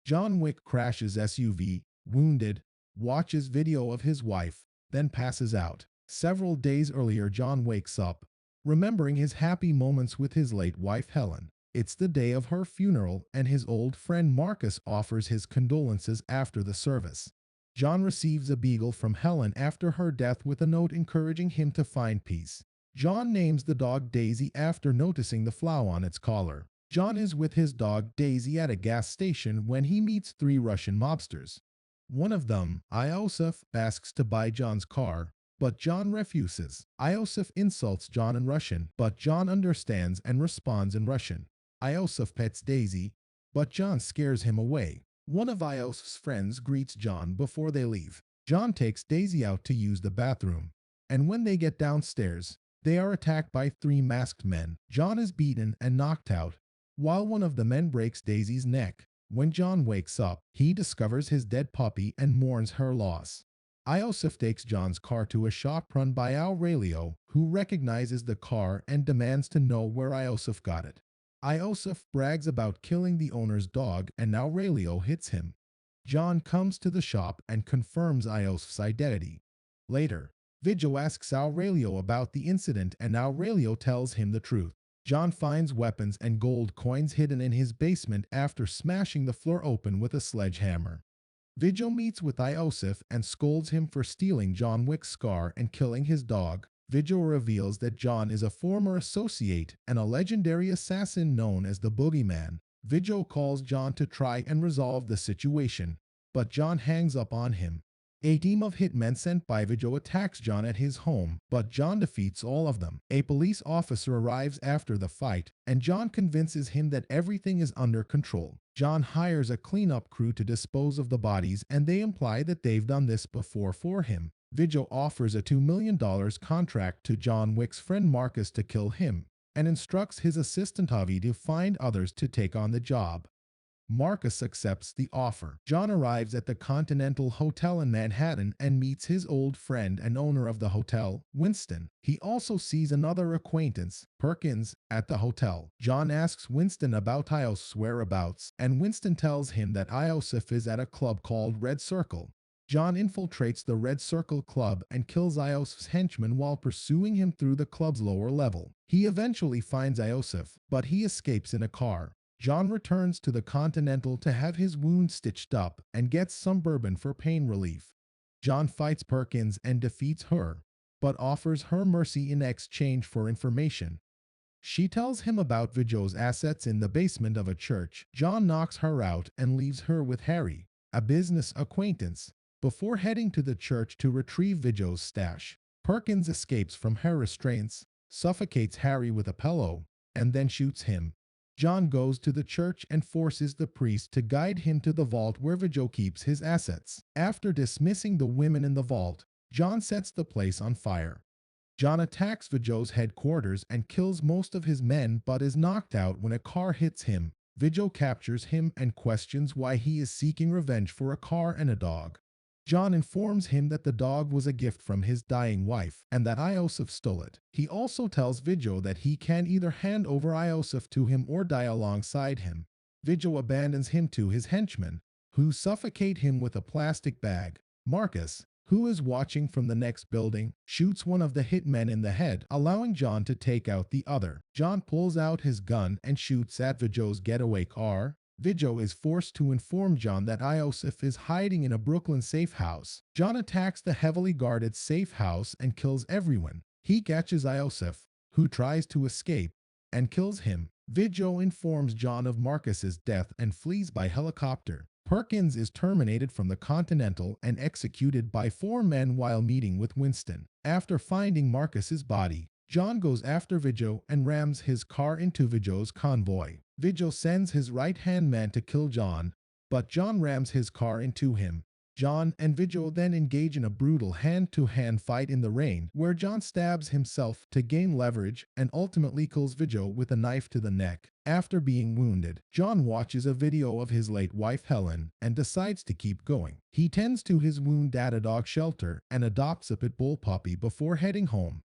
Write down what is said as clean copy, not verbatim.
John Wick crashes SUV, wounded, watches video of his wife, then passes out. Several days earlier, John wakes up, remembering his happy moments with his late wife Helen. It's the day of her funeral, and his old friend Marcus offers his condolences after the service. John receives a beagle from Helen after her death with a note encouraging him to find peace. John names the dog Daisy after noticing the flaw on its collar. John is with his dog Daisy at a gas station when he meets three Russian mobsters. One of them, Iosif, asks to buy John's car, but John refuses. Iosif insults John in Russian, but John understands and responds in Russian. Iosif pets Daisy, but John scares him away. One of Iosif's friends greets John before they leave. John takes Daisy out to use the bathroom, and when they get downstairs, they are attacked by three masked men. John is beaten and knocked out, while one of the men breaks Daisy's neck. When John wakes up, he discovers his dead puppy and mourns her loss. Iosif takes John's car to a shop run by Aurelio, who recognizes the car and demands to know where Iosif got it. Iosif brags about killing the owner's dog, and Aurelio hits him. John comes to the shop and confirms Iosif's identity. Later, Vigil asks Aurelio about the incident, and Aurelio tells him the truth. John finds weapons and gold coins hidden in his basement after smashing the floor open with a sledgehammer. Vigil meets with Iosif and scolds him for stealing John Wick's car and killing his dog. Vigil reveals that John is a former associate and a legendary assassin known as the Boogeyman. Vigil calls John to try and resolve the situation, but John hangs up on him. A team of hitmen sent by Vigil attacks John at his home, but John defeats all of them. A police officer arrives after the fight, and John convinces him that everything is under control. John hires a cleanup crew to dispose of the bodies, and they imply that they've done this before for him. Vigil offers a $2 million contract to John Wick's friend Marcus to kill him, and instructs his assistant Avi to find others to take on the job. Marcus accepts the offer. John arrives at the Continental Hotel in Manhattan and meets his old friend and owner of the hotel, Winston. He also sees another acquaintance, Perkins, at the hotel. John asks Winston about Iosif's whereabouts, and Winston tells him that Iosif is at a club called Red Circle. John infiltrates the Red Circle club and kills Iosif's henchman while pursuing him through the club's lower level. He eventually finds Iosif, but he escapes in a car. John returns to the Continental to have his wound stitched up and gets some bourbon for pain relief. John fights Perkins and defeats her, but offers her mercy in exchange for information. She tells him about Vigil's assets in the basement of a church. John knocks her out and leaves her with Harry, a business acquaintance, before heading to the church to retrieve Vigil's stash. Perkins escapes from her restraints, suffocates Harry with a pillow, and then shoots him. John goes to the church and forces the priest to guide him to the vault where Vigil keeps his assets. After dismissing the women in the vault, John sets the place on fire. John attacks Vigil's headquarters and kills most of his men but is knocked out when a car hits him. Vigil captures him and questions why he is seeking revenge for a car and a dog. John informs him that the dog was a gift from his dying wife and that Iosif stole it. He also tells Vigil that he can either hand over Iosif to him or die alongside him. Vigil abandons him to his henchmen, who suffocate him with a plastic bag. Marcus, who is watching from the next building, shoots one of the hitmen in the head, allowing John to take out the other. John pulls out his gun and shoots at Vigil's getaway car. Vigil is forced to inform John that Iosif is hiding in a Brooklyn safe house. John attacks the heavily guarded safe house and kills everyone. He catches Iosif, who tries to escape, and kills him. Vigil informs John of Marcus's death and flees by helicopter. Perkins is terminated from the Continental and executed by 4 men while meeting with Winston. After finding Marcus's body, John goes after Vigil and rams his car into Vigil's convoy. Vigil sends his right-hand man to kill John, but John rams his car into him. John and Vigil then engage in a brutal hand-to-hand fight in the rain, where John stabs himself to gain leverage and ultimately kills Vigil with a knife to the neck. After being wounded, John watches a video of his late wife Helen and decides to keep going. He tends to his wound at a dog shelter and adopts a pit bull puppy before heading home.